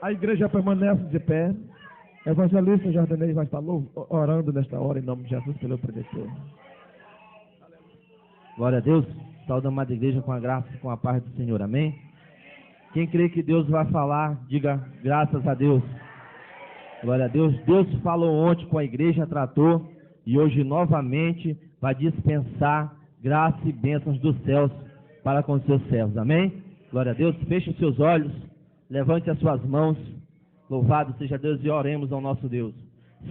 A igreja permanece de pé. Evangelista Jordanei vai estar orando nesta hora em nome de Jesus pelo preditor. Glória a Deus. Saúde a amada igreja com a graça e com a paz do Senhor. Amém? Quem crê que Deus vai falar, diga graças a Deus. Glória a Deus. Deus falou ontem com a igreja, tratou, e hoje novamente vai dispensar graça e bênçãos dos céus para com os seus servos. Amém? Glória a Deus. Feche os seus olhos, levante as suas mãos. Louvado seja Deus e oremos ao nosso Deus.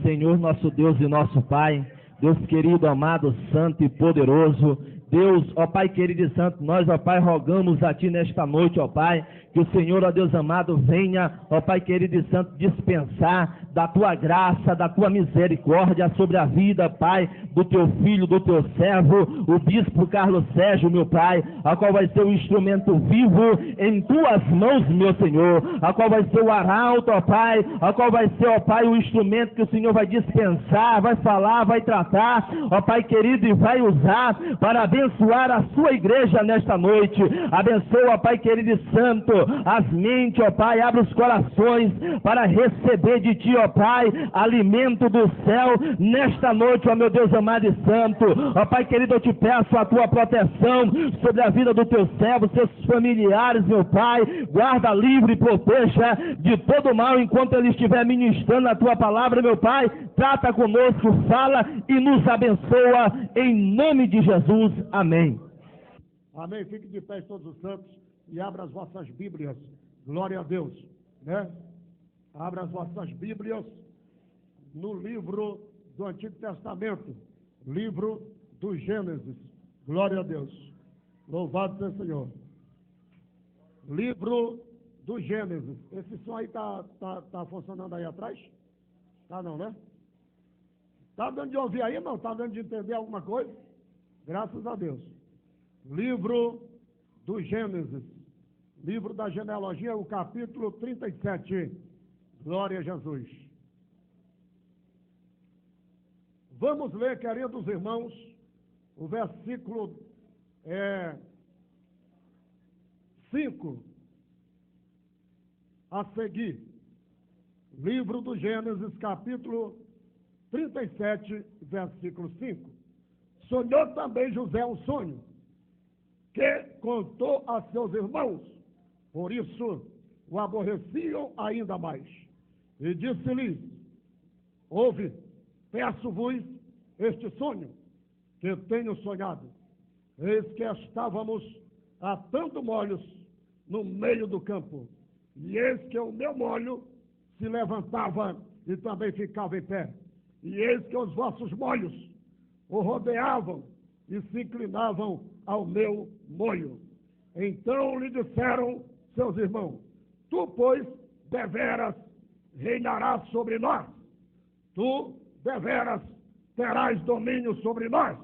Senhor, nosso Deus e nosso Pai, Deus querido, amado, santo e poderoso, Deus, ó Pai querido e santo, nós, ó Pai, rogamos a Ti nesta noite, ó Pai, que o Senhor, ó Deus amado, venha, ó Pai querido e santo, dispensar da Tua graça, da Tua misericórdia sobre a vida, Pai, do Teu filho, do Teu servo, o Bispo Carlos Sérgio, meu Pai, a qual vai ser um instrumento vivo em Tuas mãos, meu Senhor, a qual vai ser o arauto, ó Pai, a qual vai ser, ó Pai, o instrumento que o Senhor vai dispensar, vai falar, vai tratar, ó Pai querido, e vai usar para abençoar a Sua igreja nesta noite. Abençoa, Pai querido e santo, as mentes, ó Pai, abre os corações para receber de Ti, ó Pai, alimento do céu nesta noite, ó meu Deus amado e santo. Ó Pai querido, eu te peço a Tua proteção sobre a vida do Teu servo, seus familiares, meu Pai, guarda, livre e proteja de todo mal enquanto ele estiver ministrando a Tua palavra, meu Pai. Trata conosco, fala e nos abençoa em nome de Jesus. Amém. Amém. Fique de pé todos os santos e abra as vossas Bíblias. Glória a Deus, né? Abra as vossas Bíblias no livro do Antigo Testamento, livro do Gênesis. Glória a Deus. Louvado seja o Senhor. Livro do Gênesis. Esse som aí tá funcionando aí atrás? Tá não, né? Tá dando de ouvir aí, não? Tá dando de entender alguma coisa? Graças a Deus. Livro do Gênesis. Livro da genealogia, o capítulo 37. Glória a Jesus. Vamos ler, queridos irmãos, o versículo 5 a seguir. Livro do Gênesis, capítulo 37, versículo 5. Sonhou também José um sonho, que contou a seus irmãos, por isso o aborreciam ainda mais. E disse-lhes: ouve, peço-vos este sonho que tenho sonhado. Eis que estávamos atando molhos no meio do campo, e eis que o meu molho se levantava e também ficava em pé, e eis que os vossos molhos o rodeavam e se inclinavam ao meu molho. Então lhe disseram seus irmãos: tu, pois, deveras reinarás sobre nós, tu deveras terás domínio sobre nós.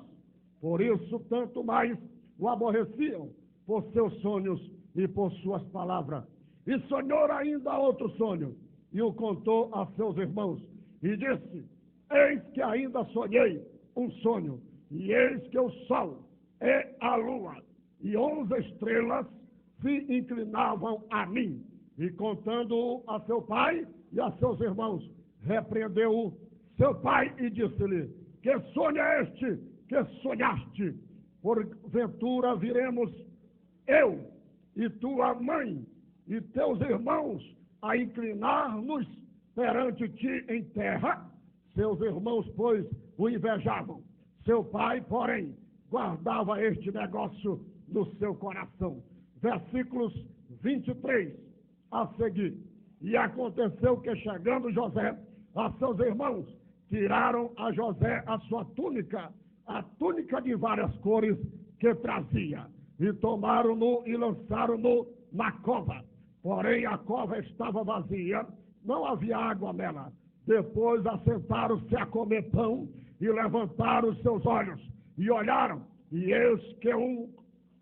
Por isso, tanto mais o aborreciam por seus sonhos e por suas palavras. E sonhou ainda outro sonho, e o contou a seus irmãos, e disse: eis que ainda sonhei um sonho, e eis que o sol e a lua e 11 estrelas se inclinavam a mim. E contando-o a seu pai e a seus irmãos, repreendeu-o seu pai e disse-lhe: que sonho é este que sonhaste? Porventura viremos eu e tua mãe e teus irmãos a inclinar-nos perante ti em terra? Seus irmãos, pois, o invejavam. Seu pai, porém, guardava este negócio no seu coração. Versículos 23 a seguir. E aconteceu que, chegando José a seus irmãos, tiraram a José a sua túnica, a túnica de várias cores que trazia, e tomaram-no e lançaram-no na cova. Porém, a cova estava vazia, não havia água nela. Depois assentaram-se a comer pão e levantaram os seus olhos e olharam, e eis que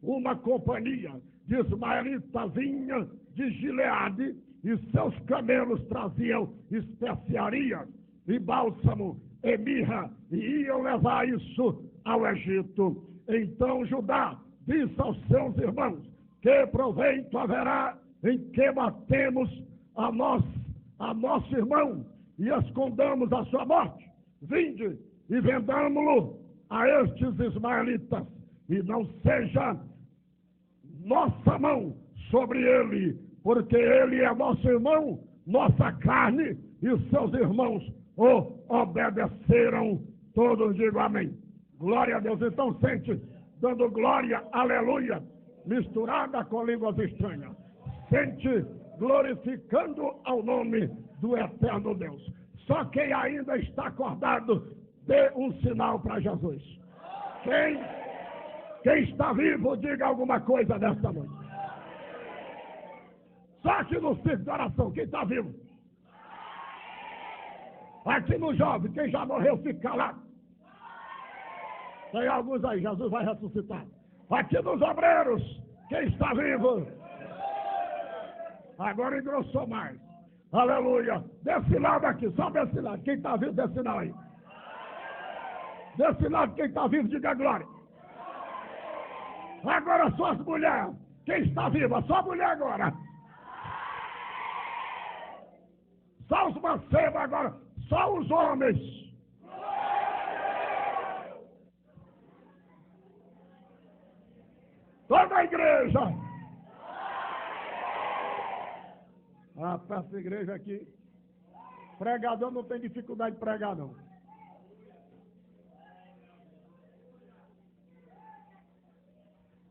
uma companhia de ismaelitas vinha de Gileade, e seus camelos traziam especiarias e bálsamo e mirra, e iam levar isso ao Egito. Então Judá disse aos seus irmãos: que proveito haverá em que matemos a nosso irmão e escondamos a sua morte. Vinde e vendamo-lo a estes ismaelitas, e não seja nossa mão sobre ele, porque ele é nosso irmão, nossa carne, e os seus irmãos o obedeceram. Todos digam amém. Glória a Deus. Então sente, dando glória, aleluia, misturada com línguas estranhas. Sente, glorificando ao nome do eterno Deus. Só quem ainda está acordado, dê um sinal para Jesus. Quem está vivo, diga alguma coisa nesta noite. Só aqui no circo de oração, quem está vivo? Aqui no jovem, quem já morreu, fica lá. Tem alguns aí, Jesus vai ressuscitar. Aqui nos obreiros, quem está vivo? Agora engrossou mais. Aleluia. Desse lado aqui, só desse lado. Quem está vivo, desse lado aí. Desse lado, quem está vivo, diga glória. Agora só as mulheres. Quem está viva? Só a mulher agora. Só os mancebos agora. Só os homens. Toda a igreja. Para essa igreja aqui, pregador não tem dificuldade de pregar, não.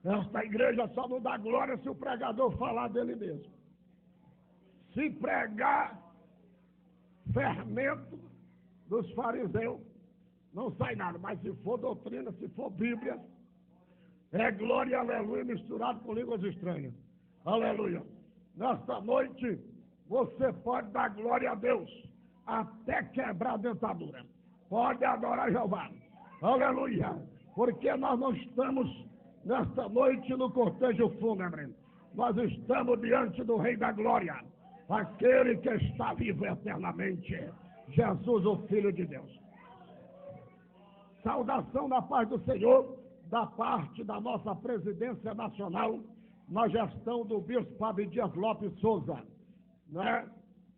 Esta igreja só não dá glória se o pregador falar dele mesmo. Se pregar fermento dos fariseus, não sai nada. Mas se for doutrina, se for Bíblia, é glória, aleluia, misturado com línguas estranhas. Aleluia. Nesta noite, você pode dar glória a Deus até quebrar a dentadura. Pode adorar Jeová. Aleluia. Porque nós não estamos nesta noite no cortejo fúnebre. Nós estamos diante do Rei da Glória, aquele que está vivo eternamente, Jesus, o Filho de Deus. Saudação da paz do Senhor, da parte da nossa presidência nacional, na gestão do bispo Abdias Lopes Souza, né?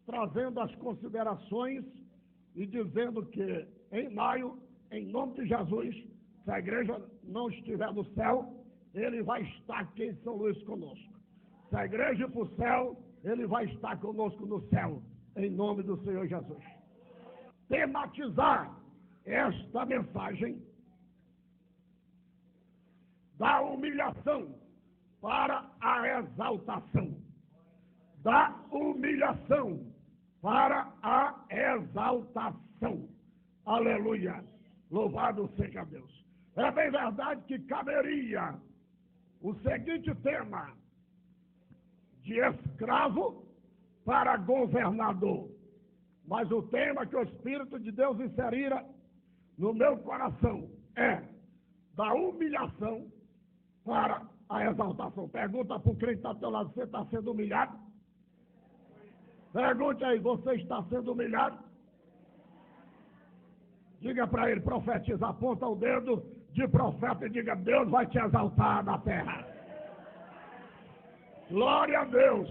Trazendo as considerações e dizendo que em maio, em nome de Jesus, se a igreja não estiver no céu, ele vai estar aqui em São Luís conosco. Se a igreja ir para o céu, ele vai estar conosco no céu, em nome do Senhor Jesus. Tematizar esta mensagem da humilhação para a exaltação. Da humilhação para a exaltação. Aleluia. Louvado seja Deus. É bem verdade que caberia o seguinte tema: de escravo para governador. Mas o tema que o Espírito de Deus inserira no meu coração é da humilhação para a exaltação. Pergunta para o crente que está ao teu lado: você está sendo humilhado? Pergunte aí: você está sendo humilhado? Diga para ele, profetiza, aponta o dedo de profeta e diga: Deus vai te exaltar na terra. Glória a Deus.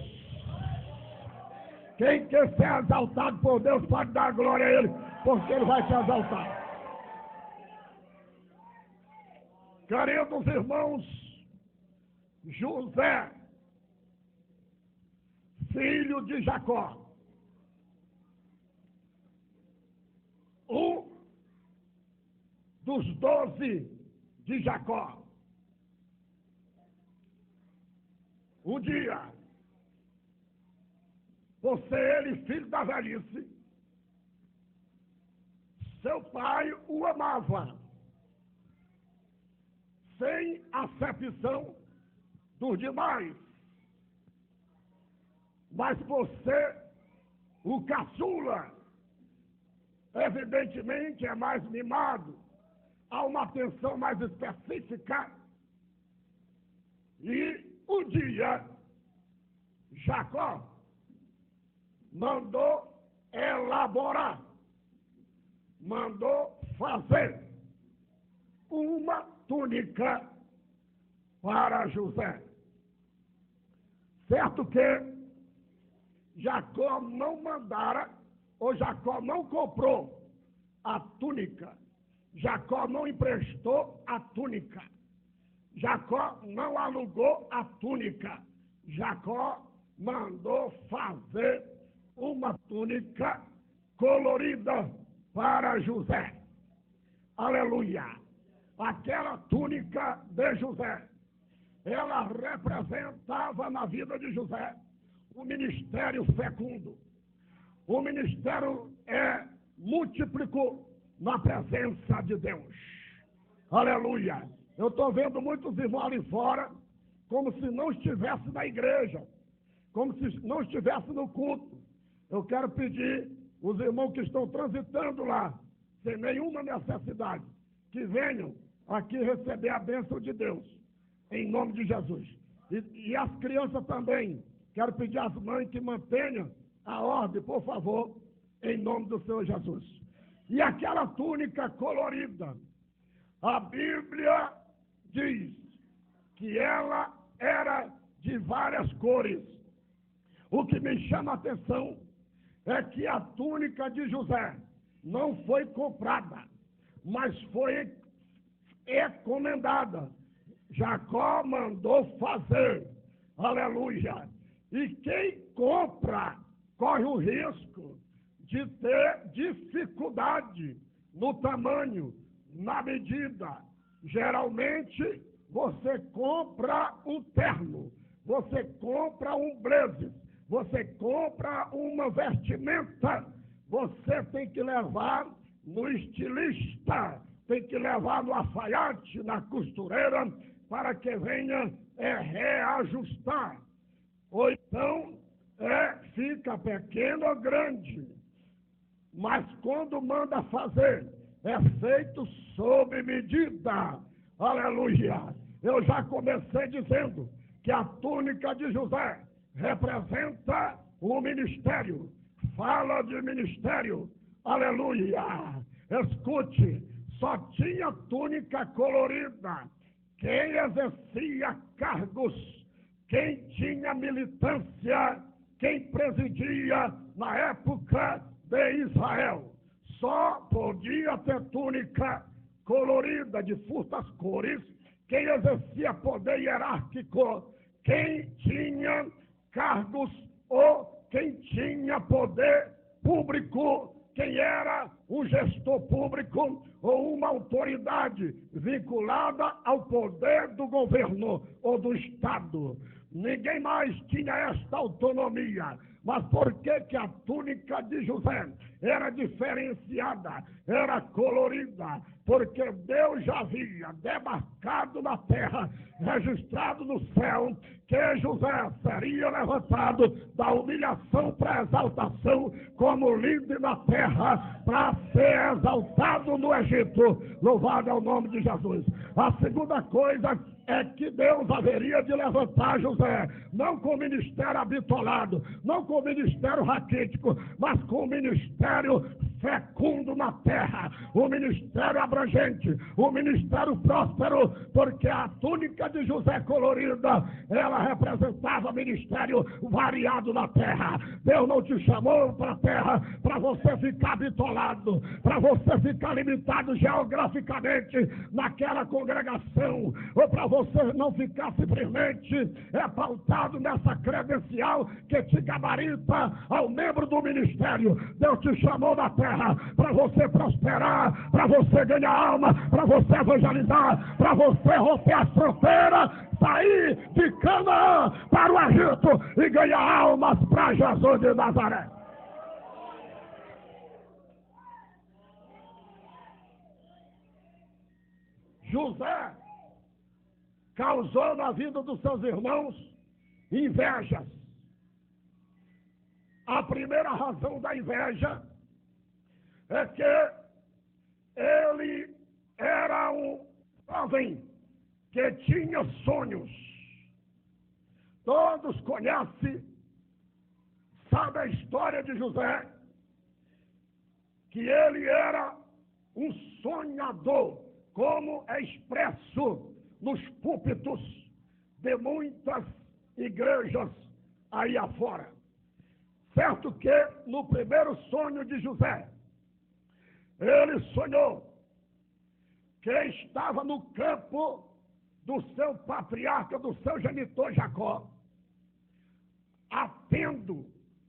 Quem quer ser exaltado por Deus pode dar glória a Ele, porque Ele vai te exaltar. Queridos irmãos, José, filho de Jacó, um dos 12 de Jacó, um dia, por ser ele filho da velhice, seu pai o amava, sem acepção dos demais, mas por ser o caçula, evidentemente é mais mimado, há uma atenção mais específica. E um dia, Jacó mandou elaborar, mandou fazer uma túnica para José. Certo que Jacó não mandara, ou Jacó não comprou a túnica. Jacó não emprestou a túnica. Jacó não alugou a túnica. Jacó mandou fazer uma túnica colorida para José. Aleluia! Aquela túnica de José, ela representava na vida de José o ministério fecundo. O ministério múltiplo na presença de Deus. Aleluia! Eu estou vendo muitos irmãos ali fora como se não estivesse na igreja, como se não estivesse no culto. Eu quero pedir os irmãos que estão transitando lá, sem nenhuma necessidade, que venham aqui receber a bênção de Deus, em nome de Jesus. E as crianças também, quero pedir às mães que mantenham a ordem, por favor, em nome do Senhor Jesus. E aquela túnica colorida, a Bíblia diz que ela era de várias cores. O que me chama a atenção é que a túnica de José não foi comprada, mas foi encomendada. Jacó mandou fazer. Aleluia! E quem compra corre o risco de ter dificuldade no tamanho, na medida. Geralmente, você compra um terno, você compra um blazer, você compra uma vestimenta, você tem que levar no estilista, tem que levar no alfaiate, na costureira, para que venha reajustar. Ou então, fica pequeno ou grande. Mas quando manda fazer, é feito sob medida. Aleluia! Eu já comecei dizendo que a túnica de José representa o ministério. Fala de ministério. Aleluia! Escute, só tinha túnica colorida quem exercia cargos, quem tinha militância, quem presidia na época de Israel. Só podia ter túnica colorida de fustas cores quem exercia poder hierárquico, quem tinha cargos ou quem tinha poder público, quem era um gestor público ou uma autoridade vinculada ao poder do governo ou do Estado. Ninguém mais tinha esta autonomia. Mas por que a túnica de José era diferenciada, era colorida? Porque Deus já havia demarcado na terra, registrado no céu, que José seria levantado da humilhação para a exaltação, como líder na terra, para ser exaltado no Egito. Louvado é o nome de Jesus. A segunda coisa é que Deus haveria de levantar José, não com o ministério habitolado, não com o ministério raquítico, mas com o ministério fecundo na terra, o ministério abrangente, o ministério próspero, porque a túnica de José colorida, ela representava ministério variado na terra. Deus não te chamou para a terra para você ficar bitolado, para você ficar limitado geograficamente naquela congregação, ou para você não ficar simplesmente pautado nessa credencial que te gabarita ao membro do ministério. Deus te chamou da terra para você prosperar, para você ganhar alma, para você evangelizar, para você romper as fronteiras, sair de Canaã para o Egito e ganhar almas para Jesus de Nazaré. José causou na vida dos seus irmãos invejas. A primeira razão da inveja é que ele era um jovem que tinha sonhos. Todos conhecem, sabem a história de José, que ele era um sonhador, como é expresso nos púlpitos de muitas igrejas aí afora. Certo que no primeiro sonho de José, ele sonhou que estava no campo do seu patriarca, do seu genitor Jacó, atendo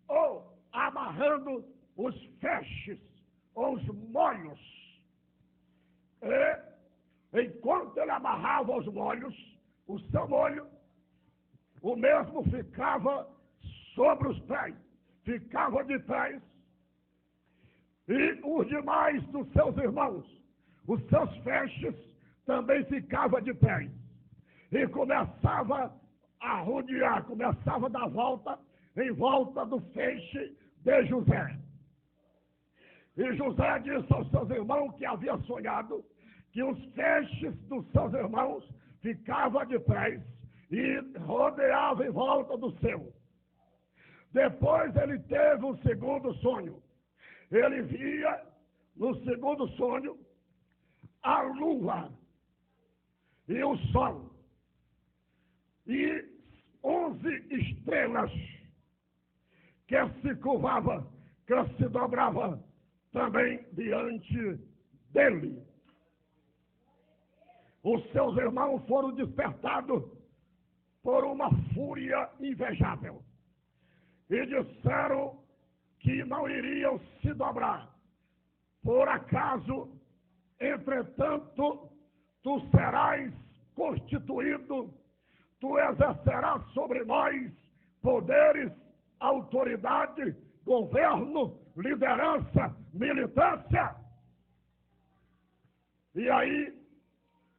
ou amarrando os feixes ou os molhos. E enquanto ele amarrava os molhos, o seu molho, o mesmo ficava sobre os pés, ficava de pés, e os demais dos seus irmãos, os seus feixes, também ficava de pés. E começava a rodear, começava a dar volta em volta do feixe de José. E José disse aos seus irmãos que havia sonhado que os feixes dos seus irmãos ficavam de pés e rodeavam em volta do seu. Depois ele teve um segundo sonho. Ele via, no segundo sonho, a lua e o sol e 11 estrelas que se curvavam, que se dobravam também diante dele. Os seus irmãos foram despertados por uma fúria invejável e disseram que não iriam se dobrar. Por acaso, entretanto, tu serás constituído, tu exercerás sobre nós poderes, autoridade, governo, liderança, militância. E aí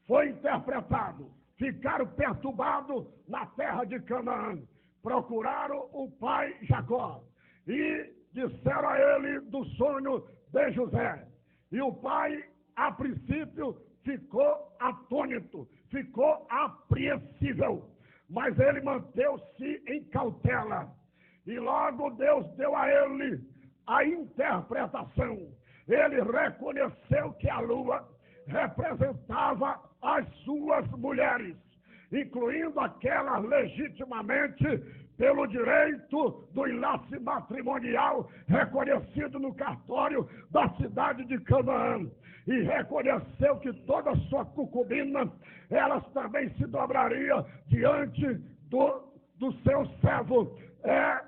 foi interpretado. Ficaram perturbados na terra de Canaã. Procuraram o pai Jacó e disseram a ele do sonho de José. E o pai, a princípio, ficou atônito, ficou apreensível, mas ele manteve-se em cautela. E logo Deus deu a ele a interpretação. Ele reconheceu que a lua representava as suas mulheres, incluindo aquelas legitimamente pelo direito do enlace matrimonial reconhecido no cartório da cidade de Canaã. E reconheceu que toda a sua concubina, elas também se dobrariam diante do seu servo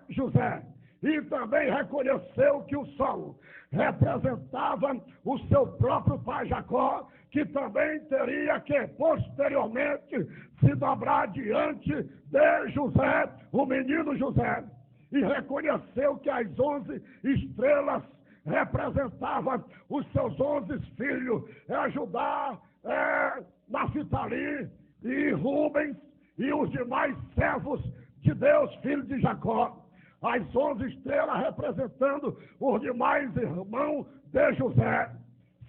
José. E também reconheceu que o sol representava o seu próprio pai Jacó, que também teria que posteriormente se dobrar diante de José, o menino José. E reconheceu que as 11 estrelas representavam os seus 11 filhos, Judá, Naphtali e Rubens e os demais servos de Deus, filho de Jacó. As 11 estrelas representando os demais irmãos de José.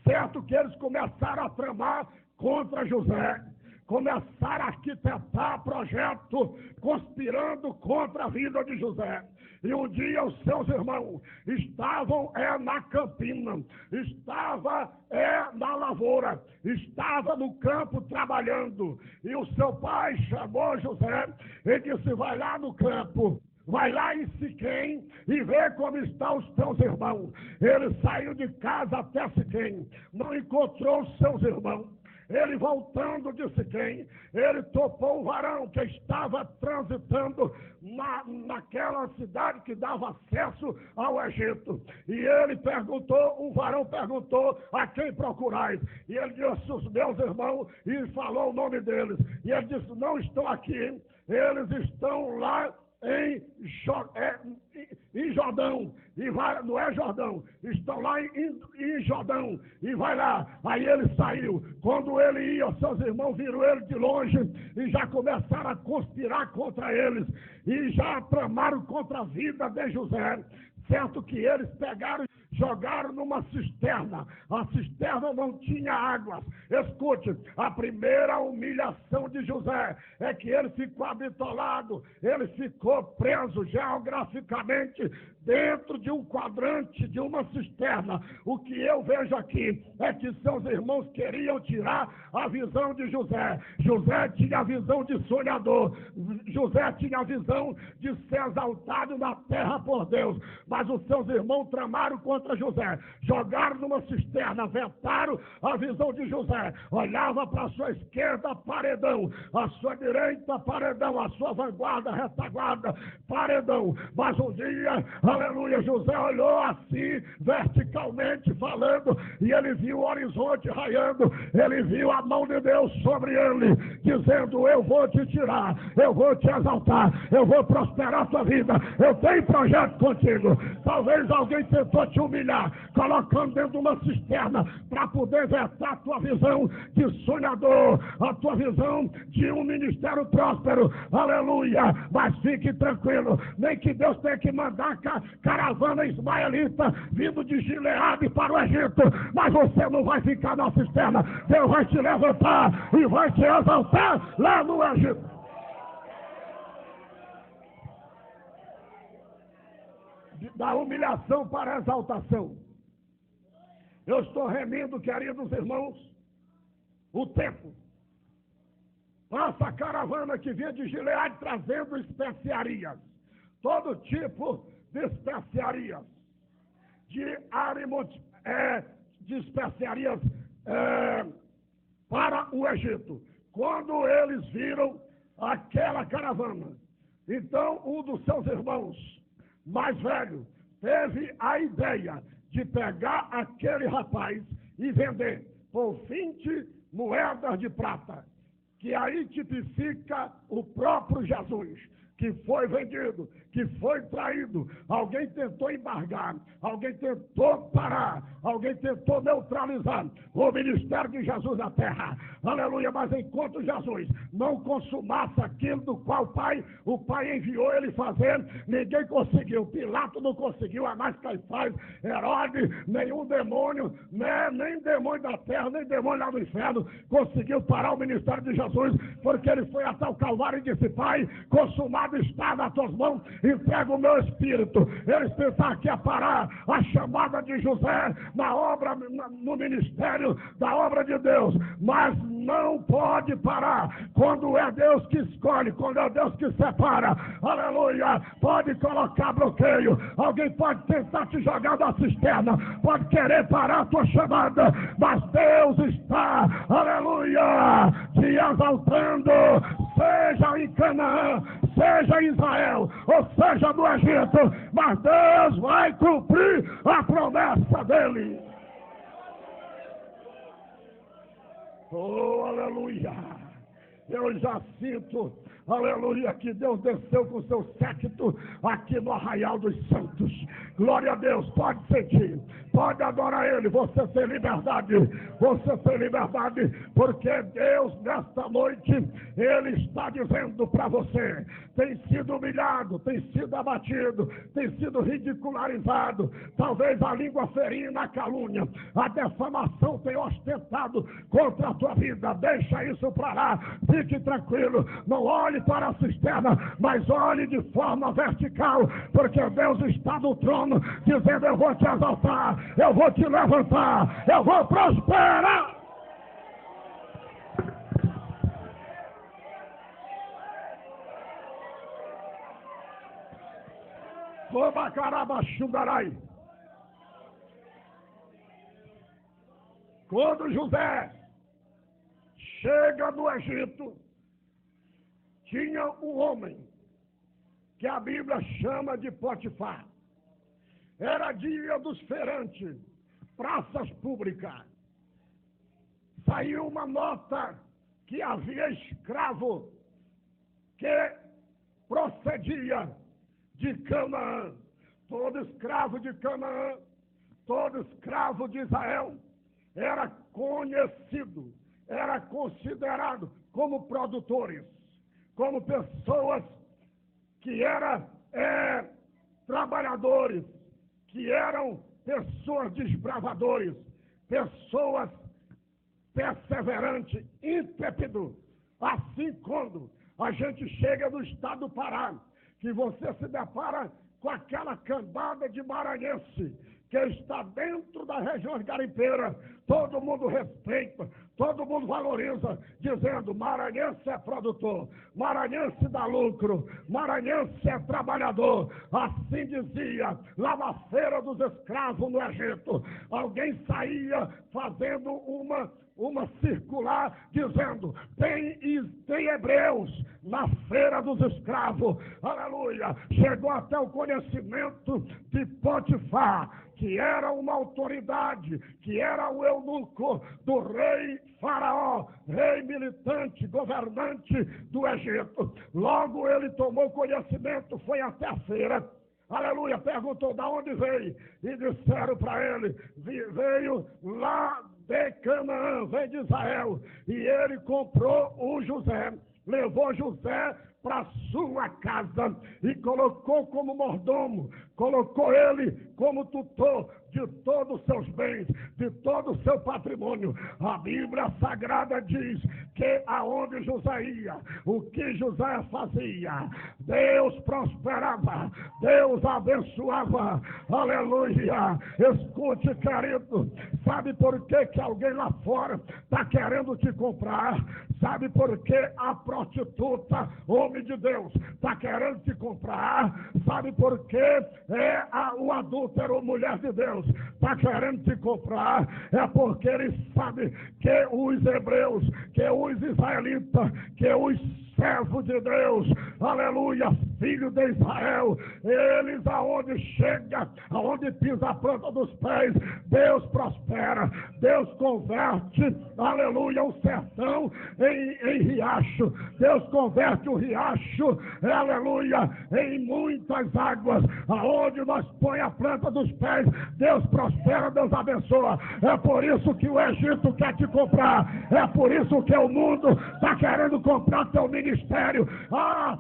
Certo que eles começaram a tramar contra José, começaram a arquitetar projeto, conspirando contra a vida de José. E um dia os seus irmãos estavam na campina, estava na lavoura, estava no campo trabalhando. E o seu pai chamou José e disse: vai lá no campo, vai lá em Siquém e vê como estão os teus irmãos. Ele saiu de casa até Siquém, não encontrou os seus irmãos. Ele voltando de Siquém, ele topou um varão que estava transitando naquela cidade que dava acesso ao Egito. E ele perguntou, o varão perguntou: a quem procurais? E ele disse: os meus irmãos, e falou o nome deles. E ele disse: não estão aqui, eles estão lá em Jordão, e vai, não é Jordão, estão lá em Jordão, e vai lá. Aí ele saiu. Quando ele ia, seus irmãos viram ele de longe e já começaram a conspirar contra eles, e já tramaram contra a vida de José. Certo que eles pegaram jogaram numa cisterna. A cisterna não tinha águas. Escute, a primeira humilhação de José é que ele ficou habitolado, ele ficou preso geograficamente dentro de um quadrante, de uma cisterna. O que eu vejo aqui é que seus irmãos queriam tirar a visão de José. José tinha a visão de sonhador. José tinha a visão de ser exaltado na terra por Deus. Mas os seus irmãos tramaram contra José. Jogaram numa cisterna, vetaram a visão de José. Olhava para a sua esquerda, paredão. A sua direita, paredão. A sua vanguarda, retaguarda, paredão. Mas um dia, aleluia, José olhou assim, verticalmente falando, e ele viu o horizonte raiando, ele viu a mão de Deus sobre ele, dizendo: eu vou te tirar, eu vou te exaltar, eu vou prosperar a tua vida, eu tenho projeto contigo. Talvez alguém tentou te humilhar, colocando dentro de uma cisterna, para poder vetar a tua visão de sonhador, a tua visão de um ministério próspero, aleluia. Mas fique tranquilo, nem que Deus tenha que mandar caravana ismaelita vindo de Gileade para o Egito, mas você não vai ficar na cisterna. Deus vai te levantar e vai te exaltar lá no Egito. Da humilhação para a exaltação. Eu estou remindo, queridos irmãos, o tempo. Nossa caravana que vinha de Gileade trazendo especiarias, todo tipo de especiarias, de especiarias para o Egito. Quando eles viram aquela caravana, então um dos seus irmãos mais velho teve a ideia de pegar aquele rapaz e vender por 20 moedas de prata, que aí tipifica o próprio Jesus, que foi vendido, que foi traído. Alguém tentou embargar, alguém tentou parar, alguém tentou neutralizar o ministério de Jesus na terra. Aleluia. Mas enquanto Jesus não consumasse aquilo do qual o Pai enviou ele fazer, ninguém conseguiu. Pilato não conseguiu, Anás, Caifás, Herodes, nenhum demônio, nem demônio da terra, nem demônio lá do inferno conseguiu parar o ministério de Jesus, porque ele foi até o Calvário e disse: Pai, consumado está nas tuas mãos, entrega o meu espírito. Eles tentaram aqui a parar a chamada de José na obra, no ministério da obra de Deus, mas não pode parar. Quando é Deus que escolhe, quando é Deus que separa, aleluia, pode colocar bloqueio. Alguém pode tentar te jogar da cisterna, pode querer parar a tua chamada, mas Deus está, aleluia, te exaltando, seja em Canaã, seja em Israel, ou seja no Egito, mas Deus vai cumprir a promessa dele. Oh, aleluia! Eu já sinto, aleluia, que Deus desceu com o seu séquito aqui no Arraial dos Santos. Glória a Deus, pode sentir, pode adorar Ele, você tem liberdade, porque Deus nesta noite, Ele está dizendo para você: tem sido humilhado, tem sido abatido, tem sido ridicularizado, talvez a língua ferina, a calúnia, a defamação tenha ostentado contra a tua vida. Deixa isso para lá, fique tranquilo, não olhe para a cisterna, mas olhe de forma vertical, porque Deus está no trono dizendo: eu vou te exaltar, eu vou te levantar, eu vou prosperar. Quando José chega no Egito, tinha um homem que a Bíblia chama de Potifar. Era dia dos feirantes, praças públicas. Saiu uma nota que havia escravo que procedia de Canaã. Todo escravo de Canaã, todo escravo de Israel era conhecido, era considerado como produtores, como pessoas que eram trabalhadores, que eram pessoas desbravadores, pessoas perseverantes, intrépidos. Assim, quando a gente chega no estado do Pará, que você se depara com aquela cambada de maranhense que está dentro das regiões garimpeiras, todo mundo respeita, todo mundo valoriza, dizendo: maranhense é produtor, maranhense dá lucro, maranhense é trabalhador. Assim dizia lá na feira dos escravos no Egito. Alguém saía fazendo uma circular dizendo: tem hebreus na feira dos escravos. Aleluia! Chegou até o conhecimento de Potifar, que era uma autoridade, que era o eunuco do rei Faraó, rei militante, governante do Egito. Logo ele tomou conhecimento, foi até a feira. Aleluia, perguntou: de onde veio? E disseram para ele: veio lá de Canaã, veio de Israel. E ele comprou o José, levou José para sua casa e colocou como mordomo, colocou ele como tutor de todos os seus bens, de todo o seu patrimônio. A Bíblia Sagrada diz que aonde José ia, o que José fazia, Deus prosperava, Deus abençoava. Aleluia! Escute, querido, sabe por que alguém lá fora está querendo te comprar? Sabe por que a prostituta, homem de Deus, está querendo te comprar? Sabe por que o adúltero, mulher de Deus, está querendo te comprar? É porque ele sabe que os hebreus, que os israelitas, que os servos de Deus, aleluia, filho de Israel, eles aonde chega, aonde pisa a planta dos pés, Deus prospera, Deus converte, aleluia, o sertão em riacho, Deus converte o riacho, aleluia, em muitas águas. Aonde nós põe a planta dos pés, Deus prospera, Deus abençoa. É por isso que o Egito quer te comprar, é por isso que o mundo está querendo comprar teu ministério.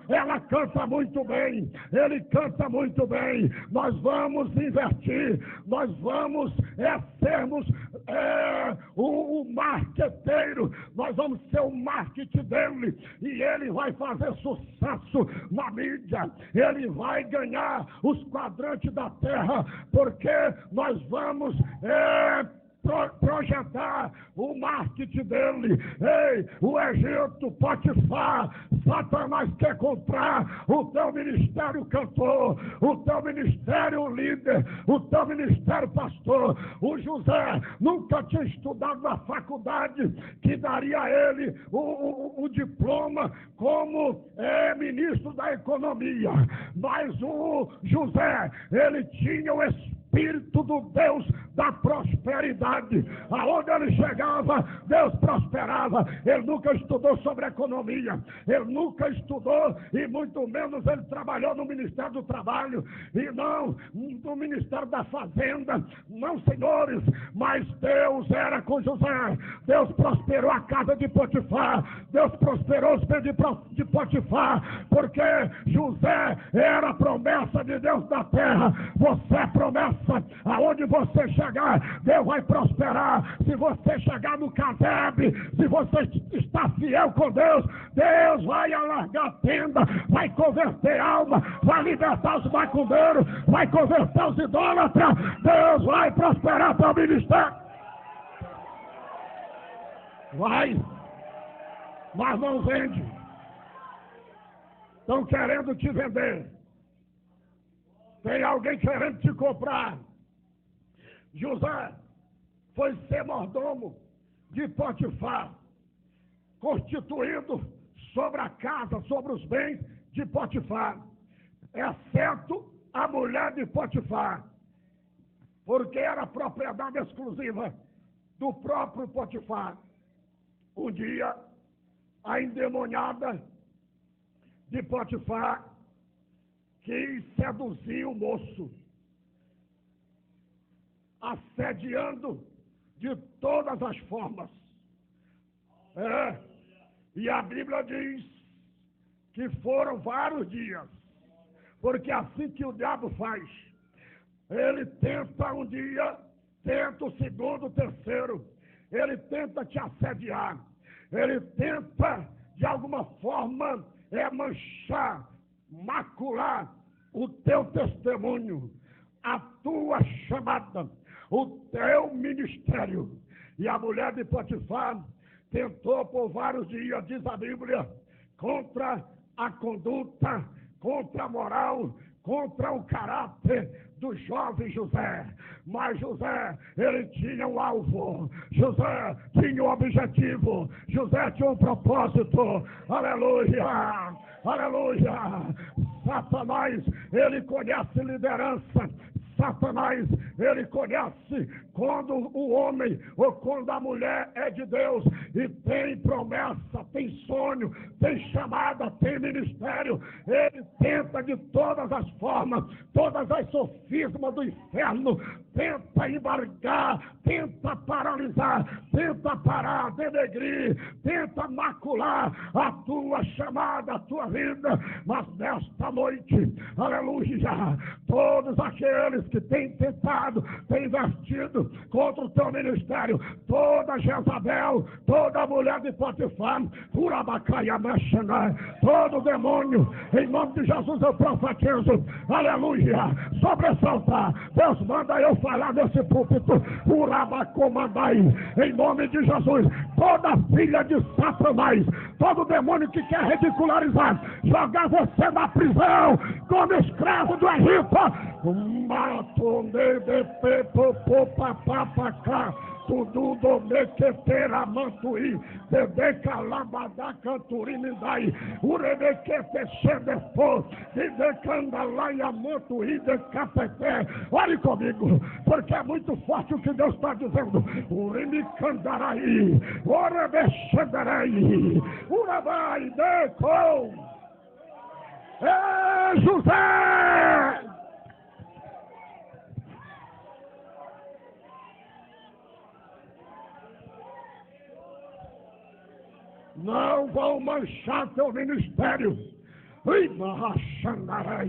Ela canta muito bem, ele canta muito bem. Nós vamos invertir, nós vamos sermos o marqueteiro, nós vamos ser o marketing dele, e ele vai fazer sucesso na mídia, ele vai ganhar os quadrantes da terra, porque nós vamos projetar o marketing dele. Ei, o Egito, Potifar, Satanás quer comprar o teu ministério cantor, o teu ministério líder, o teu ministério pastor. O José nunca tinha estudado na faculdade que daria a ele o diploma como ministro da economia, mas o José, ele tinha o Espírito do Deus da prosperidade. Aonde ele chegava, Deus prosperava. Ele nunca estudou sobre economia, ele nunca estudou, e muito menos ele trabalhou no Ministério do Trabalho, e não no Ministério da Fazenda, não, senhores, mas Deus era com José. Deus prosperou a casa de Potifar, Deus prosperou os bens de Potifar, porque José era a promessa de Deus na terra. Você é promessa. Aonde você chegar, Deus vai prosperar. Se você chegar no Cadebe, se você está fiel com Deus, Deus vai alargar a tenda, vai converter alma, vai libertar os macumbeiros, vai converter os idólatras. Deus vai prosperar teu ministério. Vai, mas não vende. Estão querendo te vender. Tem alguém querendo te comprar. José foi ser mordomo de Potifar, constituído sobre a casa, sobre os bens de Potifar, exceto a mulher de Potifar, porque era propriedade exclusiva do próprio Potifar. Um dia, a endemoniada de Potifar quis seduzir o moço, assediando de todas as formas. E a Bíblia diz que foram vários dias, porque assim que o diabo faz, Ele tenta um dia, tenta o segundo, o terceiro. Ele tenta te assediar. Ele tenta, de alguma forma, manchar, macular o teu testemunho, a tua chamada, o teu ministério. E a mulher de Potifar tentou por vários dias, diz a Bíblia, contra a conduta, contra a moral, contra o caráter do jovem José. Mas José, ele tinha um alvo. José tinha um objetivo. José tinha um propósito. Aleluia! Aleluia! Satanás, ele conhece liderança. Satanás, ele conhece quando o homem ou quando a mulher é de Deus e tem promessa, tem sonho, tem chamada, tem ministério. Ele tenta de todas as formas, todas as sofismas do inferno, tenta embargar, tenta paralisar, tenta parar, denegrir, tenta macular a tua chamada, a tua vida. Mas nesta noite, aleluia, todos aqueles que têm tentado, têm investido contra o teu ministério, toda Jezabel, toda mulher de Potifar, Urabacaia, Mexanai, todo demônio, em nome de Jesus eu profetizo, aleluia, sobressaltar. Deus manda eu falar nesse púlpito, Urabacomandai, em nome de Jesus, toda filha de Satanás, todo demônio que quer ridicularizar, jogar você na prisão, como escravo do Egito, mato de pepo papapá, tudo do mequetera mantuí, bebê calabada canturinidai, urebequete xedepo, de candalaia mantuí de capete. Olhe comigo, porque é muito forte o que Deus está dizendo. Urimicandarai, urebexederei, urabai deco. É José! Não vão manchar teu ministério. Imarrachandarai.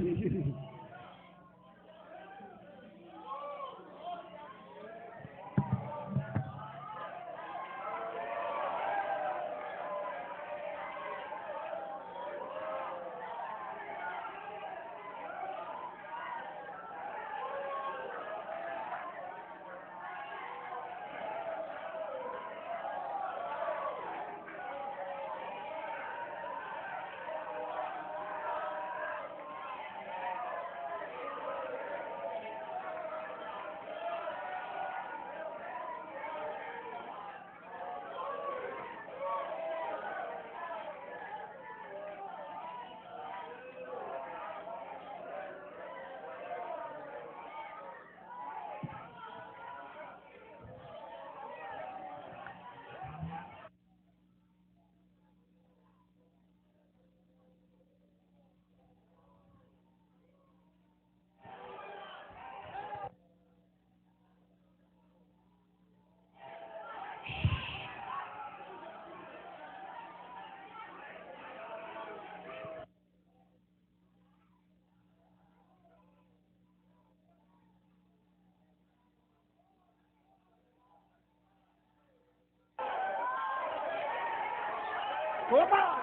Oba!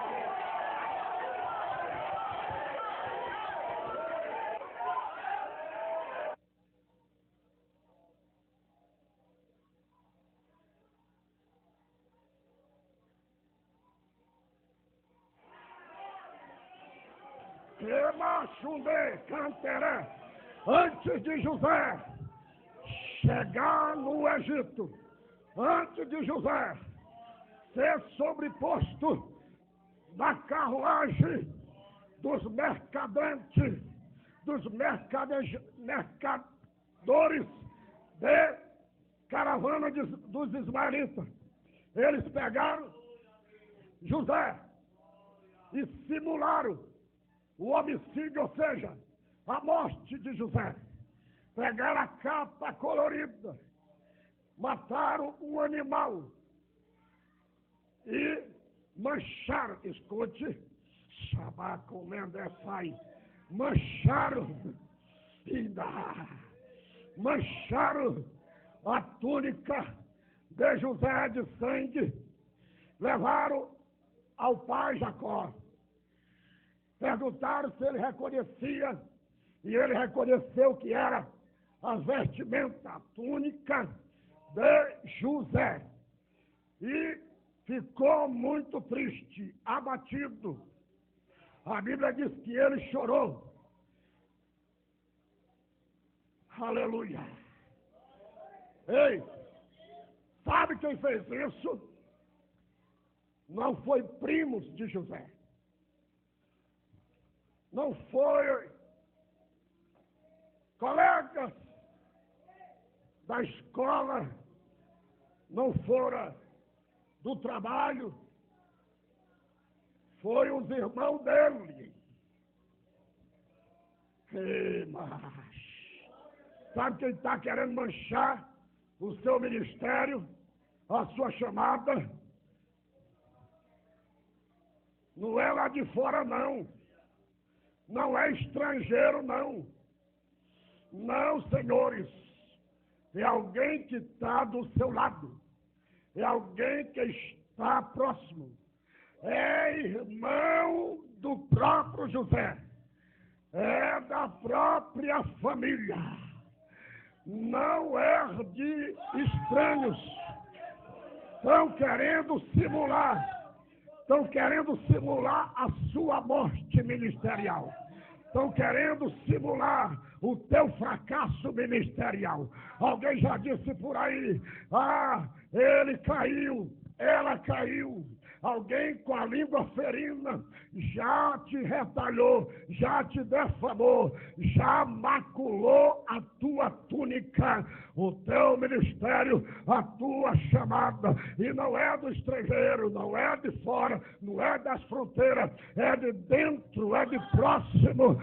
Queimachunde, canteré, antes de José chegar no Egito, antes de José ser sobreposto da carruagem dos mercadantes, dos mercadores de caravana dos ismaelitas. Eles pegaram José e simularam o homicídio, ou seja, a morte de José. Pegaram a capa colorida, mataram um animal e mancharam, escute, Shabaco Mendefai, mancharam, mancharam a túnica de José de sangue, levaram ao pai Jacó. Perguntaram se ele reconhecia, e ele reconheceu que era a vestimenta, a túnica de José. E ficou muito triste, abatido. A Bíblia diz que ele chorou. Aleluia. Ei, sabe quem fez isso? Não foi primos de José. Não foi colegas da escola, não fora do trabalho, foi os irmãos dele. Mas sabe quem está querendo manchar o seu ministério, a sua chamada? Não é lá de fora, não. Não é estrangeiro, não. Não, senhores. É alguém que está do seu lado. É alguém que está próximo. É irmão do próprio José. É da própria família. Não é de estranhos. Estão querendo simular a sua morte ministerial. Estão querendo simular o teu fracasso ministerial. Alguém já disse por aí, ele caiu, ela caiu. Alguém com a língua ferina já te retalhou, já te defamou, já maculou a tua túnica, o teu ministério, a tua chamada. E não é do estrangeiro, não é de fora, não é das fronteiras, é de dentro, é de próximo.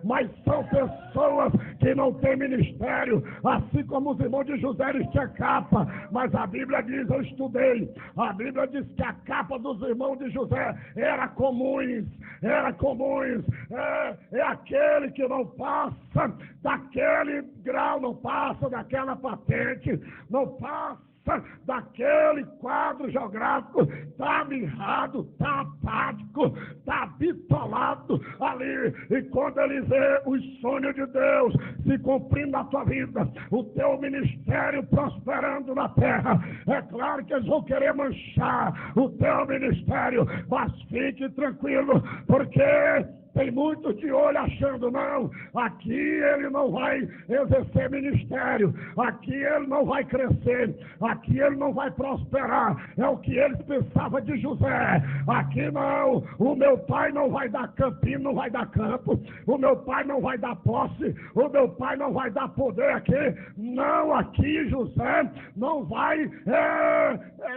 Mas são pessoas que não têm ministério, assim como os irmãos de José, eles tinham capa. Mas a Bíblia diz, eu estudei, a Bíblia diz que a capa dos irmãos de José era comuns. É aquele que não passa daquele grau, não passa daquela patente, não passa daquele quadro geográfico, está mirrado, está apático, está bitolado ali. E quando ele vê os sonhos de Deus se cumprindo na tua vida, o teu ministério prosperando na terra, é claro que eles vão querer manchar o teu ministério, mas fique tranquilo, porque tem muitos de olho achando, não, aqui ele não vai exercer ministério, aqui ele não vai crescer, aqui ele não vai prosperar. É o que eles pensavam de José. Aqui não, o meu pai não vai dar campinho, não vai dar campo, o meu pai não vai dar posse, o meu pai não vai dar poder aqui. Não, aqui José não vai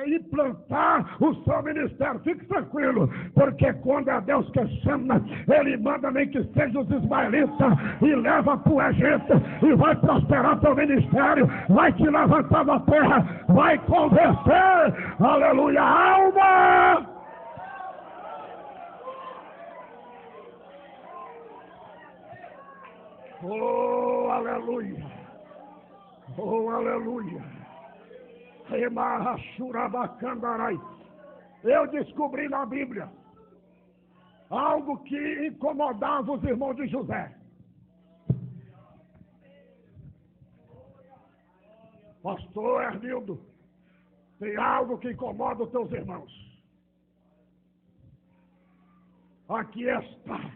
implantar o seu ministério. Fique tranquilo, porque quando é Deus que chama, ele manda nem que seja os ismaelitas e leva para o Egito e vai prosperar teu ministério, vai te levantar da terra, vai converter, aleluia, alma. Oh, aleluia, oh, aleluia. Eu descobri na Bíblia algo que incomodava os irmãos de José. Pastor Hernildo, tem algo que incomoda os teus irmãos. Aqui está.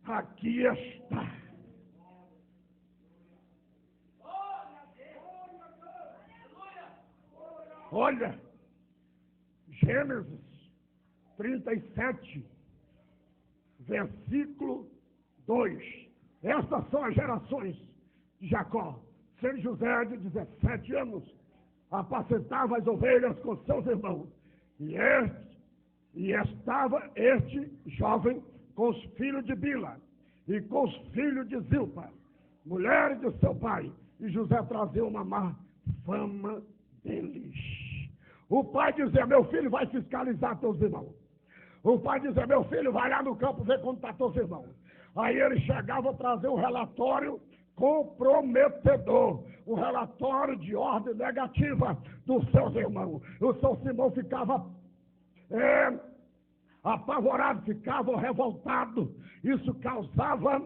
Aqui está. Olha, Gênesis 37, versículo 2. Estas são as gerações de Jacó. Sendo José de 17 anos, apacentava as ovelhas com seus irmãos. E estava este jovem com os filhos de Bila e com os filhos de Zilpa, mulheres de seu pai. E José trazia uma má fama deles. O pai dizia, meu filho vai fiscalizar teus irmãos. O pai dizia, meu filho vai lá no campo ver como está teus irmãos. Aí ele chegava a trazer um relatório comprometedor, um relatório de ordem negativa dos seus irmãos. O seu Simão ficava apavorado, ficava revoltado. Isso causava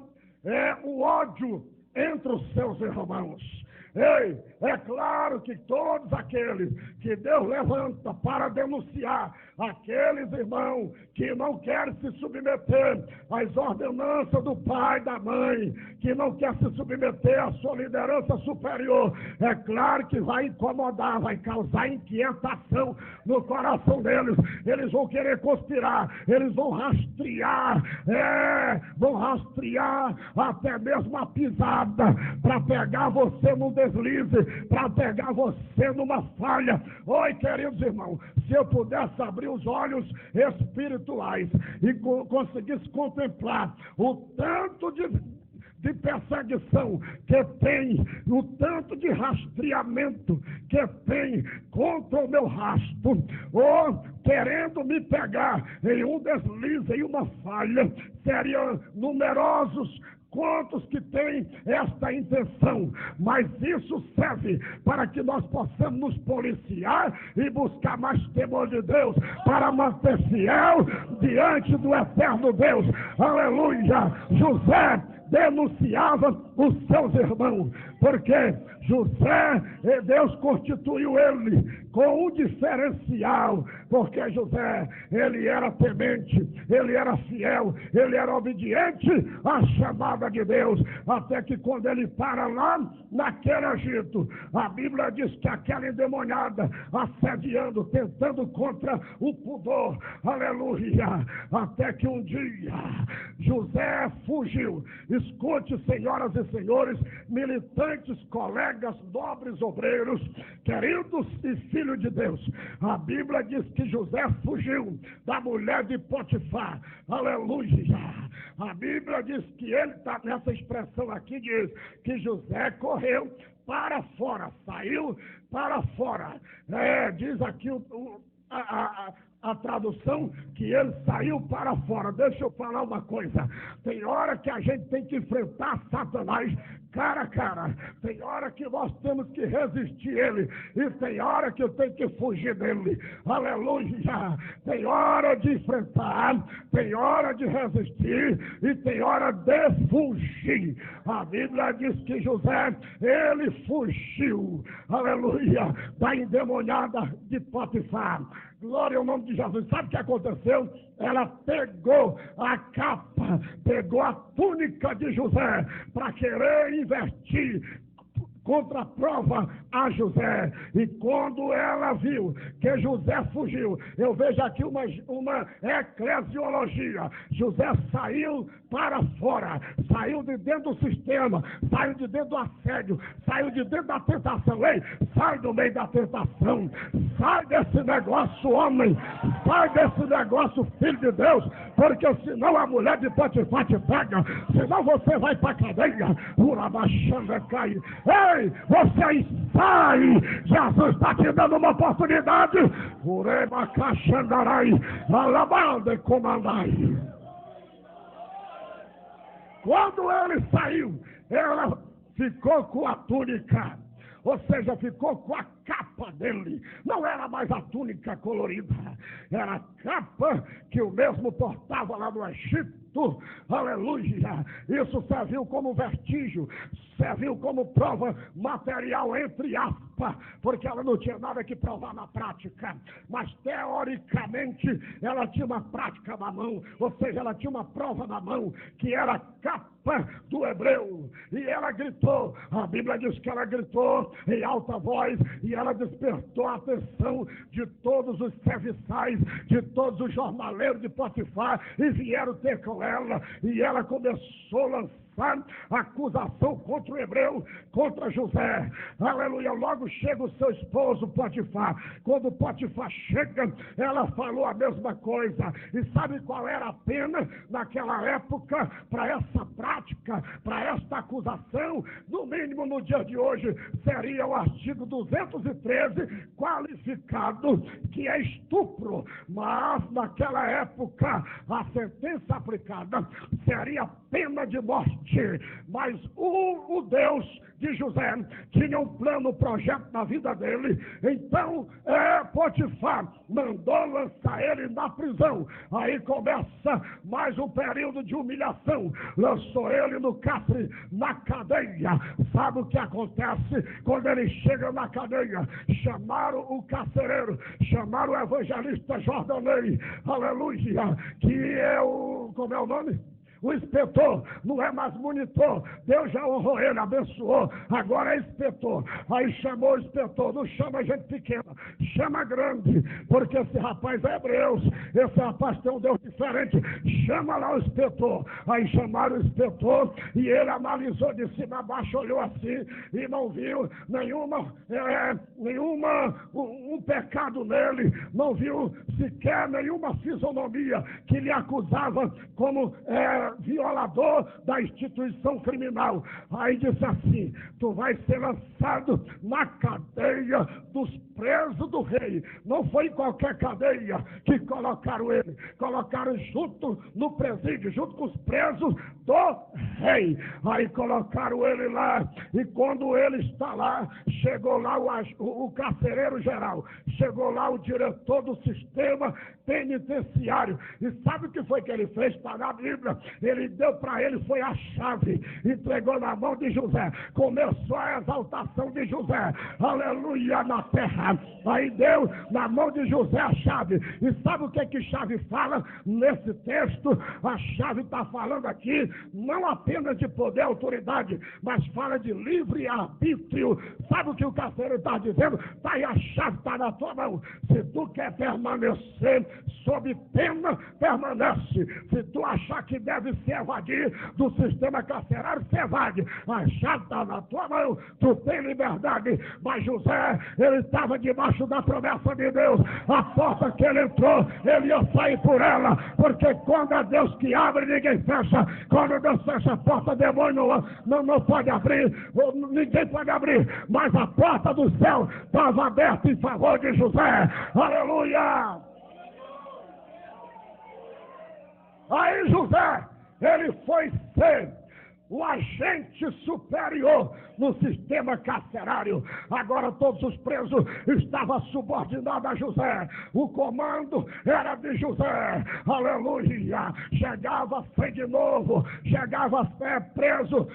um ódio entre os seus irmãos. Ei, é claro que todos aqueles que Deus levanta para denunciar, aqueles irmãos que não querem se submeter às ordenanças do pai e da mãe, que não querem se submeter à sua liderança superior, é claro que vai incomodar, vai causar inquietação no coração deles. Eles vão querer conspirar, eles vão rastrear até mesmo a pisada para pegar você no deslize, para pegar você numa falha. Oi, queridos irmãos, se eu pudesse abrir os olhos espirituais e conseguisse contemplar o tanto de perseguição que tem, o tanto de rastreamento que tem contra o meu rastro, ou querendo me pegar em um deslize, em uma falha, seriam numerosos quantos que têm esta intenção, mas isso serve para que nós possamos nos policiar e buscar mais temor de Deus, para manter fiel diante do eterno Deus. Aleluia! José denunciava os seus irmãos, porque José, Deus constituiu ele com um diferencial, porque José, ele era temente, ele era fiel, ele era obediente à chamada de Deus, até que quando ele para lá naquele Egito, a Bíblia diz que aquela endemoniada assediando, tentando contra o pudor, aleluia, até que um dia José fugiu. Escute, senhoras e senhores, militantes, colegas, nobres, obreiros, queridos e filhos de Deus, a Bíblia diz que José fugiu da mulher de Potifar, aleluia. A Bíblia diz que ele está nessa expressão aqui, diz que José correu para fora, saiu para fora. Diz aqui a tradução que ele saiu para fora. Deixa eu falar uma coisa. Tem hora que a gente tem que enfrentar Satanás cara a cara. Tem hora que nós temos que resistir ele. E tem hora que eu tenho que fugir dele. Aleluia. Tem hora de enfrentar. Tem hora de resistir. E tem hora de fugir. A Bíblia diz que José, ele fugiu. Aleluia. Da endemoniada de Potifar. Glória ao nome de Jesus. Sabe o que aconteceu? Ela pegou a capa, pegou a túnica de José para querer investir contra a prova a José. E quando ela viu que José fugiu, eu vejo aqui uma eclesiologia. José saiu para fora, saiu de dentro do sistema, saiu de dentro do assédio, saiu de dentro da tentação. Ei, sai do meio da tentação, sai desse negócio, homem, sai desse negócio, filho de Deus, porque senão a mulher de Potifar te pega, senão você vai para a cadeia. Urabachanda cai. Ei, você sai, Jesus está te dando uma oportunidade. Urebacachandarai, alabanda e comandai. Quando ele saiu, ela ficou com a túnica, ou seja, ficou com a capa dele. Não era mais a túnica colorida, era a capa que o mesmo portava lá no Egito. Aleluia. Isso serviu como vestígio, serviu como prova material, entre aspas, porque ela não tinha nada que provar na prática, mas teoricamente ela tinha uma prática na mão, ou seja, ela tinha uma prova na mão, que era a capa do hebreu. E ela gritou, a Bíblia diz que ela gritou em alta voz, e ela despertou a atenção de todos os serviçais, de todos os jornaleiros de Potifar, e vieram ter com ela, e ela começou a lançar acusação contra o hebreu, contra José. Aleluia. Logo chega o seu esposo Potifar. Quando Potifar chega, ela falou a mesma coisa. E sabe qual era a pena naquela época para essa prática, para esta acusação, no mínimo no dia de hoje, seria o artigo 213, qualificado, que é estupro. Mas, naquela época, a sentença aplicada seria pena de morte. Mas o Deus de José tinha um plano, um projeto na vida dele. Então, Potifar mandou lançar ele na prisão. Aí começa mais um período de humilhação. Lançou ele no cárcere, na cadeia. Sabe o que acontece quando ele chega na cadeia? Chamaram o carcereiro, chamaram o evangelista Jordanei, aleluia, que é como é o nome? O inspetor, não é mais monitor. Deus já honrou ele, abençoou. Agora é inspetor. Aí chamou o inspetor. Não chama gente pequena, chama grande. Porque esse rapaz é hebreu. Esse rapaz tem um Deus diferente. Chama lá o inspetor. Aí chamaram o inspetor e ele analisou de cima a baixo, olhou assim e não viu um pecado nele. Não viu sequer nenhuma fisionomia que lhe acusava como violador da instituição criminal. Aí disse assim: tu vai ser lançado na cadeia dos presos do rei. Não foi em qualquer cadeia que colocaram ele. Colocaram junto no presídio, junto com os presos do rei. Aí colocaram ele lá. E quando ele está lá, chegou lá o carcereiro geral, chegou lá o diretor do sistema penitenciário. E sabe o que foi que ele fez? Está na Bíblia. Ele deu para ele, foi a chave, entregou na mão de José. Começou a exaltação de José, aleluia, na terra. Aí deu na mão de José a chave. E sabe o que chave fala nesse texto? A chave está falando aqui não apenas de poder e autoridade, mas fala de livre-arbítrio. Sabe o que o carcereiro está dizendo? Está aí, a chave está na tua mão. Se tu quer permanecer sob pena, permanece. Se tu achar que deve se evadir do sistema carcerário, se evade. A chave está na tua mão, tu tem liberdade. Mas José, ele estava debaixo da promessa de Deus. A porta que ele entrou, ele ia sair por ela, porque quando é Deus que abre, ninguém fecha. Quando Deus fecha a porta, demônio não pode abrir, ninguém pode abrir. Mas a porta do céu estava aberta em favor de José. Aleluia! Aí José, ele foi ser o agente superior no sistema carcerário. Agora todos os presos estavam subordinados a José. O comando era de José. Aleluia! Chegava sem de novo, chegava preso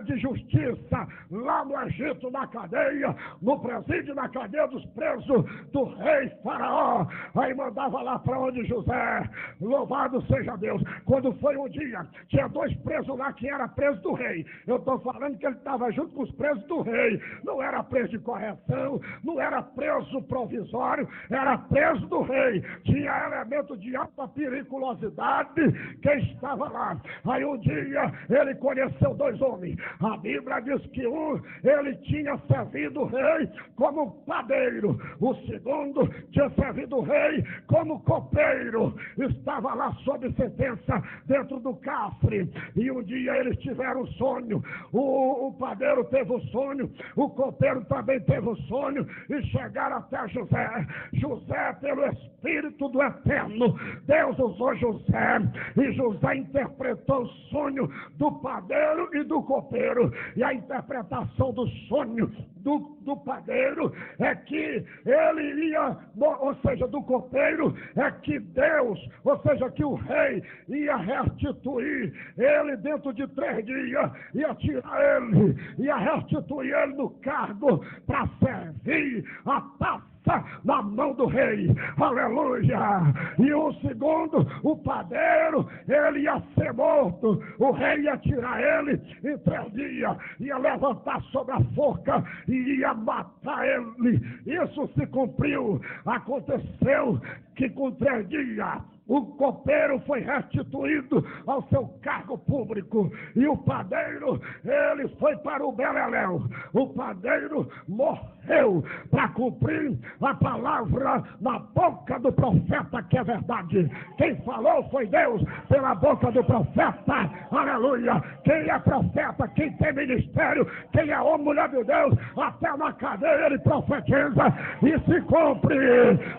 de justiça lá no Egito, na cadeia, no presídio, na cadeia dos presos do rei Faraó. Aí mandava lá para onde José. Louvado seja Deus. Quando foi um dia, tinha 2 presos lá que eram presos do rei. Eu estou falando que ele estava junto com os presos do rei. Não era preso de correção, não era preso provisório, era preso do rei. Tinha elemento de alta periculosidade que estava lá. Aí um dia ele conheceu 2 homens. A Bíblia diz que um, ele tinha servido o rei como padeiro. O segundo tinha servido o rei como copeiro. Estava lá sob sentença dentro do cárcere. E um dia eles tiveram um sonho. O padeiro teve um sonho, o copeiro também teve um sonho, e chegaram até José. José, pelo Espírito do Eterno, Deus usou José, e José interpretou o sonho do padeiro e do copeiro. E a interpretação do sonho do padeiro é que ele ia, ou seja, do copeiro, é que Deus, ou seja, que o rei ia restituir ele dentro de 3 dias, ia tirar ele, ia restituir ele no cargo para servir a taça na mão do rei. Aleluia! E o segundo, o padeiro, ele ia ser morto. O rei ia tirar ele em 3 dias, ia levantar sobre a forca e ia matar ele. Isso se cumpriu. Aconteceu que com 3 dias o copeiro foi restituído ao seu cargo público. E o padeiro, ele foi para o beleléu. O padeiro morreu para cumprir a palavra na boca do profeta, que é verdade. Quem falou foi Deus pela boca do profeta. Aleluia. Quem é profeta, quem tem ministério, quem é homem, mulher de Deus, até na cadeia ele profetiza e se cumpre.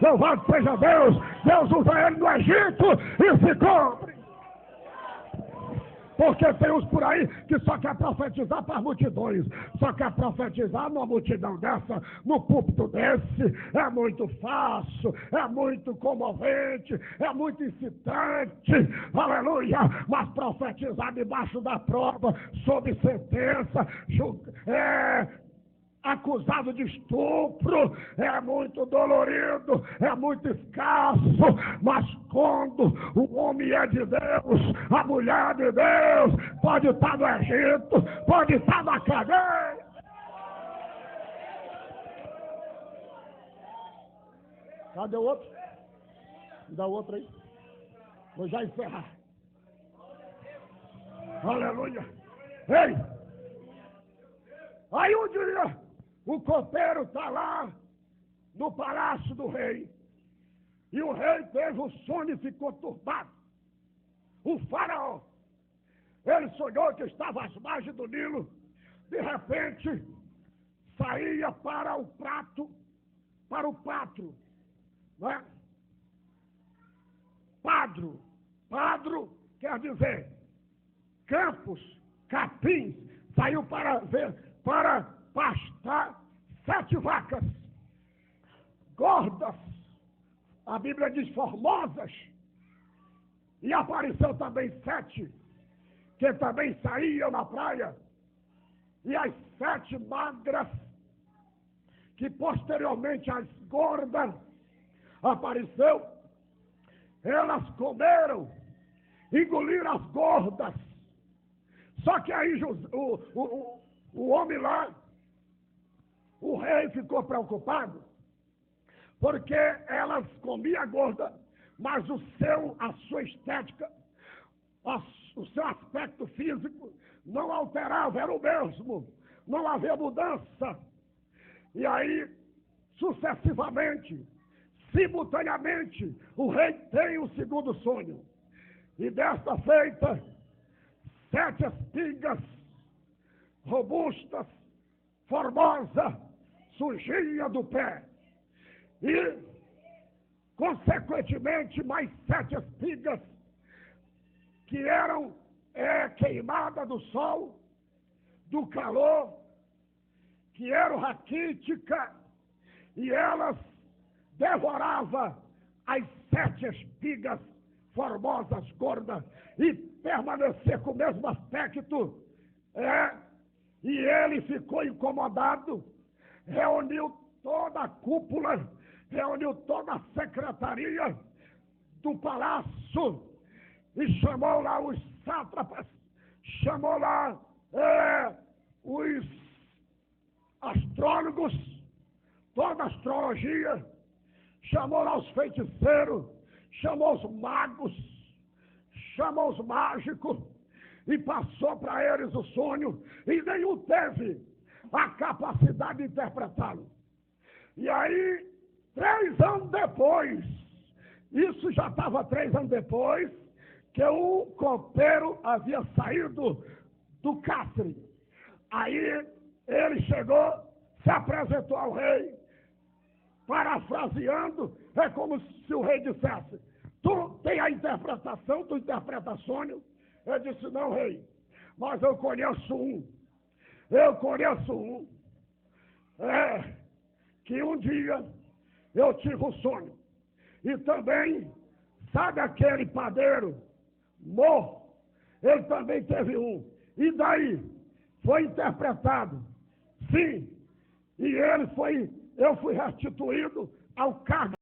Louvado seja Deus. Deus usa ele no Egito e se cumpre. Porque tem uns por aí que só quer profetizar para as multidões, só quer profetizar numa multidão dessa, no púlpito desse. É muito fácil, é muito comovente, é muito incitante, aleluia. Mas profetizar debaixo da prova, sob sentença, acusado de estupro, é muito dolorido, é muito escasso. Mas quando o homem é de Deus, a mulher de Deus, pode estar no Egito, pode estar na cadeia. Cadê o outro? Me dá o outro aí. Vou já encerrar. Aleluia. Ei! Aí um dia o copeiro está lá no palácio do rei. E o rei teve um sonho e ficou turbado. O faraó, ele sonhou que estava às margens do Nilo. De repente, saía para o pátrio, né? Padro quer dizer campos, capins. Saiu para pastar 7 vacas gordas, a Bíblia diz formosas, e apareceu também 7 que também saíam na praia, e as 7 magras, que posteriormente as gordas apareceu, elas comeram, engoliram as gordas. Só que aí o homem lá, o rei, ficou preocupado, porque elas comiam gorda, mas a sua estética, o seu aspecto físico não alterava, era o mesmo, não havia mudança. E aí, sucessivamente, simultaneamente, o rei tem o segundo sonho. E desta feita, 7 espigas robustas, formosas, surgiam do pé. E, consequentemente, mais 7 espigas que eram queimadas do sol, do calor, que eram raquíticas, e elas devoravam as 7 espigas formosas, gordas, e permanecer com o mesmo aspecto. E ele ficou incomodado, reuniu toda a cúpula, reuniu toda a secretaria do palácio e chamou lá os sátrapas, chamou lá os astrólogos, toda a astrologia, chamou lá os feiticeiros, chamou os magos, chamou os mágicos e passou para eles o sonho, e nenhum teve a capacidade de interpretá-lo. E aí, 3 anos depois, isso já estava 3 anos depois, que o copeiro havia saído do cárcere. Aí ele chegou, se apresentou ao rei, parafraseando, é como se o rei dissesse: tu tem a interpretação, tu interpreta sonho? Ele disse: não, rei, mas eu conheço um, que um dia eu tive um sonho, e também, sabe aquele padeiro, ele também teve um, e daí foi interpretado, sim, e eu fui restituído ao cargo